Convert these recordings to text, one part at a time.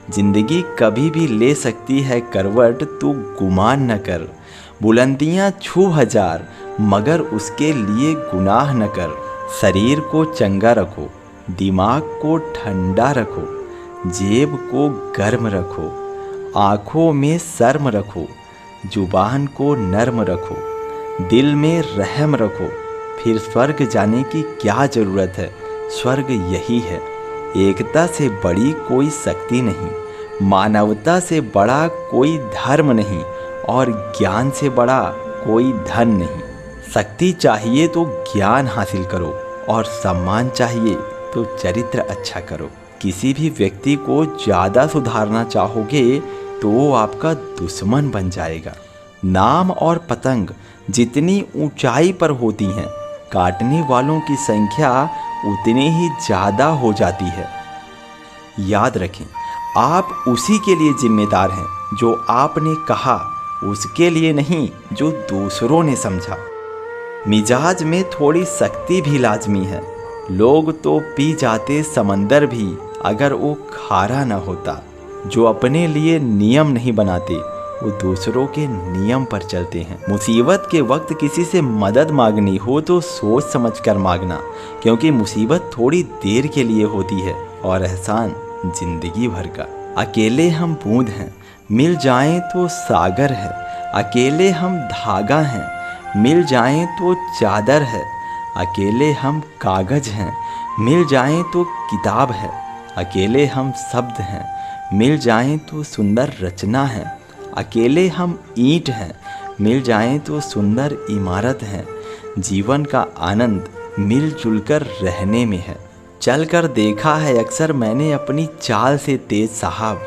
जिंदगी कभी भी ले सकती है करवट, तू गुमान न कर। बुलंदियां छू हजार मगर उसके लिए गुनाह न कर। शरीर को चंगा रखो, दिमाग को ठंडा रखो, जेब को गर्म रखो, आँखों में शर्म रखो, जुबान को नर्म रखो, दिल में रहम रखो। फिर स्वर्ग जाने की क्या ज़रूरत है, स्वर्ग यही है। एकता से बड़ी कोई शक्ति नहीं, मानवता से बड़ा कोई धर्म नहीं, और ज्ञान से बड़ा कोई धन नहीं। शक्ति चाहिए तो ज्ञान हासिल करो, और सम्मान चाहिए तो चरित्र अच्छा करो। किसी भी व्यक्ति को ज़्यादा सुधारना चाहोगे तो वो आपका दुश्मन बन जाएगा। नाम और पतंग जितनी ऊंचाई पर होती हैं, काटने वालों की संख्या उतनी ही ज़्यादा हो जाती है। याद रखें, आप उसी के लिए जिम्मेदार हैं जो आपने कहा, उसके लिए नहीं जो दूसरों ने समझा। मिजाज में थोड़ी सख्ती भी लाजमी है। लोग तो पी जाते समंदर भी अगर वो खारा न होता। जो अपने लिए नियम नहीं बनाते वो दूसरों के नियम पर चलते हैं। मुसीबत के वक्त किसी से मदद मांगनी हो तो सोच समझ कर मांगना, क्योंकि मुसीबत थोड़ी देर के लिए होती है और एहसान जिंदगी भर का। अकेले हम बूंद हैं, मिल जाएं तो सागर है। अकेले हम धागा हैं, मिल जाएं तो चादर है। अकेले हम कागज हैं, मिल जाएं तो किताब है। अकेले हम शब्द हैं, मिल जाएं तो सुंदर रचना है। अकेले हम ईंट हैं, मिल जाएं तो सुंदर इमारत है। जीवन का आनंद मिलजुल कर रहने में है। चल कर देखा है अक्सर मैंने अपनी चाल से तेज साहब,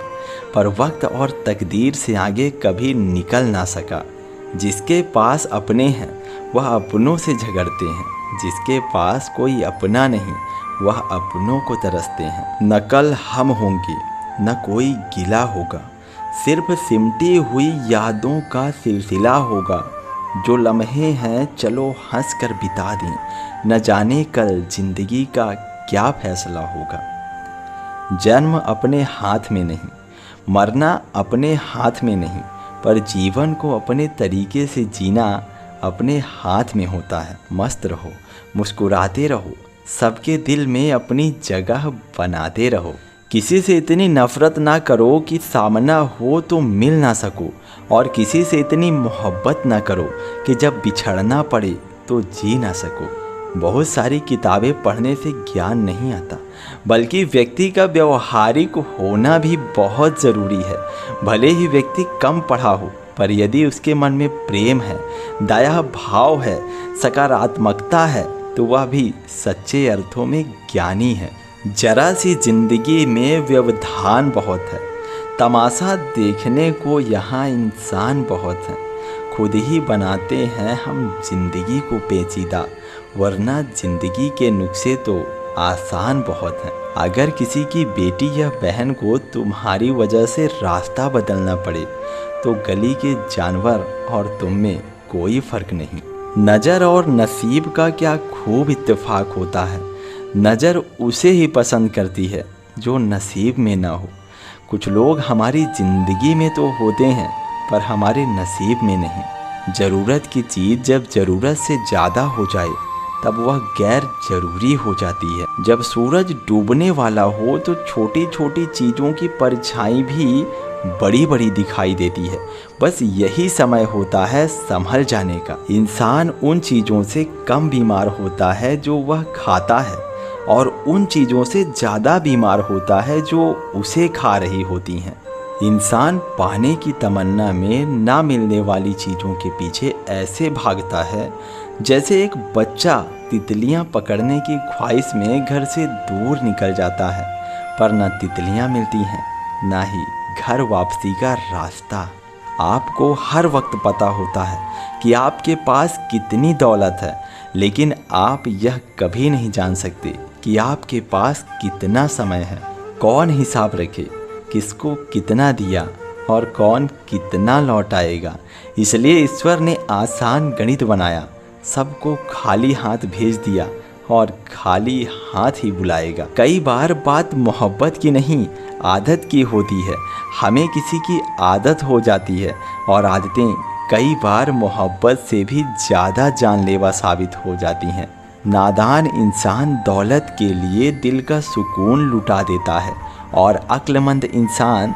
पर वक्त और तकदीर से आगे कभी निकल ना सका। जिसके पास अपने हैं वह अपनों से झगड़ते हैं, जिसके पास कोई अपना नहीं वह अपनों को तरसते हैं। न कल हम होंगे न कोई गिला होगा, सिर्फ सिमटी हुई यादों का सिलसिला होगा। जो लम्हे हैं चलो हंस कर बिता दें, न जाने कल जिंदगी का क्या फैसला होगा। जन्म अपने हाथ में नहीं, मरना अपने हाथ में नहीं, पर जीवन को अपने तरीके से जीना अपने हाथ में होता है। मस्त रहो, मुस्कुराते रहो, सबके दिल में अपनी जगह बनाते रहो। किसी से इतनी नफ़रत ना करो कि सामना हो तो मिल ना सको, और किसी से इतनी मोहब्बत ना करो कि जब बिछड़ना पड़े तो जी ना सको। बहुत सारी किताबें पढ़ने से ज्ञान नहीं आता, बल्कि व्यक्ति का व्यवहारिक होना भी बहुत ज़रूरी है। भले ही व्यक्ति कम पढ़ा हो, पर यदि उसके मन में प्रेम है, दया भाव है, सकारात्मकता है, तो वह भी सच्चे अर्थों में ज्ञानी है। जरा सी जिंदगी में व्यवधान बहुत है, तमाशा देखने को यहाँ इंसान बहुत हैं। खुद ही बनाते हैं हम जिंदगी को पेचीदा, वरना जिंदगी के नुस्खे तो आसान बहुत हैं। अगर किसी की बेटी या बहन को तुम्हारी वजह से रास्ता बदलना पड़े तो गली के जानवर और तुम में कोई फ़र्क नहीं। नज़र और नसीब का क्या खूब इत्तेफाक होता है। नज़र उसे ही पसंद करती है जो नसीब में ना हो। कुछ लोग हमारी ज़िंदगी में तो होते हैं पर हमारे नसीब में नहीं। ज़रूरत की चीज़ जब ज़रूरत से ज़्यादा हो जाए तब वह गैर ज़रूरी हो जाती है। जब सूरज डूबने वाला हो तो छोटी छोटी चीज़ों की परछाई भी बड़ी बड़ी दिखाई देती है। बस यही समय होता है संभल जाने का। इंसान उन चीज़ों से कम बीमार होता है जो वह खाता है, और उन चीज़ों से ज़्यादा बीमार होता है जो उसे खा रही होती हैं। इंसान पाने की तमन्ना में ना मिलने वाली चीज़ों के पीछे ऐसे भागता है जैसे एक बच्चा तितलियां पकड़ने की ख्वाहिश में घर से दूर निकल जाता है, पर न तितलियां मिलती हैं ना ही घर वापसी का रास्ता। आपको हर वक्त पता होता है कि आपके पास कितनी दौलत है, लेकिन आप यह कभी नहीं जान सकते कि आपके पास कितना समय है। कौन हिसाब रखे किसको कितना दिया और कौन कितना लौटाएगा। इसलिए ईश्वर ने आसान गणित बनाया, सबको खाली हाथ भेज दिया और खाली हाथ ही बुलाएगा। कई बार बात मोहब्बत की नहीं, आदत की होती है। हमें किसी की आदत हो जाती है और आदतें कई बार मोहब्बत से भी ज़्यादा जानलेवा साबित हो जाती हैं। नादान इंसान दौलत के लिए दिल का सुकून लुटा देता है और अक्लमंद इंसान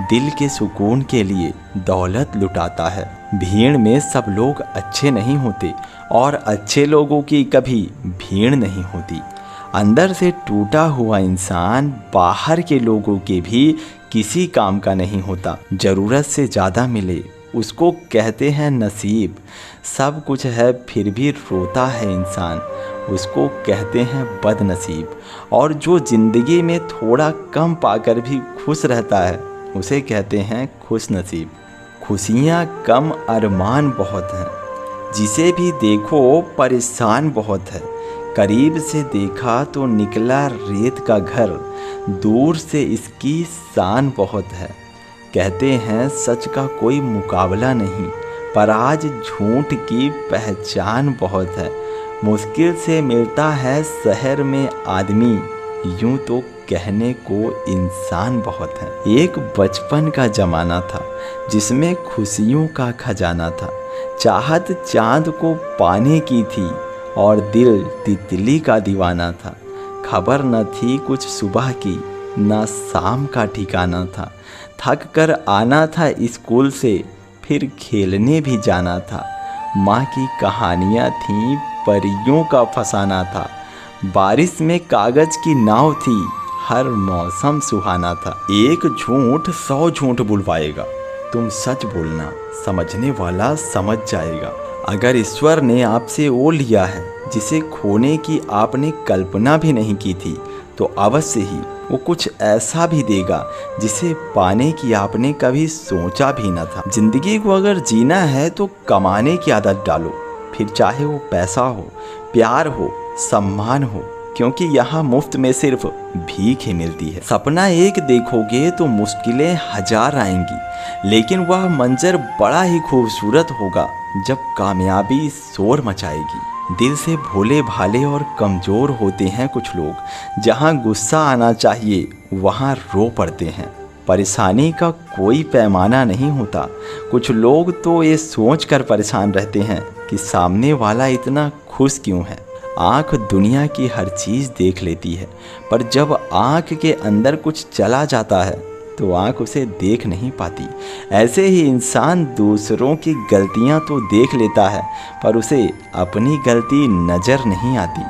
दिल के सुकून के लिए दौलत लुटाता है। भीड़ में सब लोग अच्छे नहीं होते और अच्छे लोगों की कभी भीड़ नहीं होती। अंदर से टूटा हुआ इंसान बाहर के लोगों के भी किसी काम का नहीं होता। ज़रूरत से ज़्यादा मिले उसको कहते हैं नसीब। सब कुछ है फिर भी रोता है इंसान, उसको कहते हैं बदनसीब। और जो ज़िंदगी में थोड़ा कम पाकर भी खुश रहता है उसे कहते हैं खुश नसीब। खुशियाँ कम अरमान बहुत हैं, जिसे भी देखो परेशान बहुत है। करीब से देखा तो निकला रेत का घर, दूर से इसकी शान बहुत है। कहते हैं सच का कोई मुकाबला नहीं, पर आज झूठ की पहचान बहुत है। मुश्किल से मिलता है शहर में आदमी, यूं तो कहने को इंसान बहुत है। एक बचपन का ज़माना था जिसमें खुशियों का खजाना था। चाहत चाँद को पाने की थी और दिल तितली का दीवाना था। खबर न थी कुछ सुबह की, न शाम का ठिकाना था। थक कर आना था स्कूल से, फिर खेलने भी जाना था। माँ की कहानियाँ थीं, परियों का फसाना था। बारिश में कागज़ की नाव थी, हर मौसम सुहाना था। एक झूठ 100 झूठ बुलवाएगा, तुम सच बोलना, समझने वाला समझ जाएगा। अगर ईश्वर ने आपसे वो लिया है जिसे खोने की आपने कल्पना भी नहीं की थी, तो अवश्य ही वो कुछ ऐसा भी देगा जिसे पाने की आपने कभी सोचा भी न था। जिंदगी को अगर जीना है तो कमाने की आदत डालो, फिर चाहे वो पैसा हो, प्यार हो, सम्मान हो, क्योंकि यहाँ मुफ्त में सिर्फ भीख ही मिलती है। सपना एक देखोगे तो मुश्किलें 1000 आएंगी, लेकिन वह मंजर बड़ा ही खूबसूरत होगा जब कामयाबी शोर मचाएगी। दिल से भोले भाले और कमज़ोर होते हैं कुछ लोग, जहाँ गुस्सा आना चाहिए वहाँ रो पड़ते हैं। परेशानी का कोई पैमाना नहीं होता। कुछ लोग तो ये सोच कर परेशान रहते हैं कि सामने वाला इतना खुश क्यों है। आँख दुनिया की हर चीज़ देख लेती है, पर जब आँख के अंदर कुछ चला जाता है तो आँख उसे देख नहीं पाती। ऐसे ही इंसान दूसरों की गलतियाँ तो देख लेता है, पर उसे अपनी गलती नज़र नहीं आती।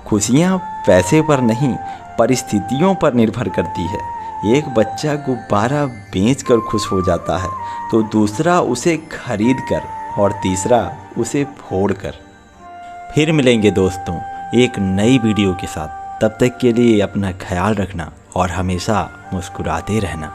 खुशियाँ पैसे पर नहीं, परिस्थितियों पर निर्भर करती है। एक बच्चा गुब्बारा बेचकर खुश हो जाता है, तो दूसरा उसे खरीद कर और तीसरा उसे फोड़ कर। फिर मिलेंगे दोस्तों एक नई वीडियो के साथ। तब तक के लिए अपना ख्याल रखना और हमेशा मुस्कुराते रहना।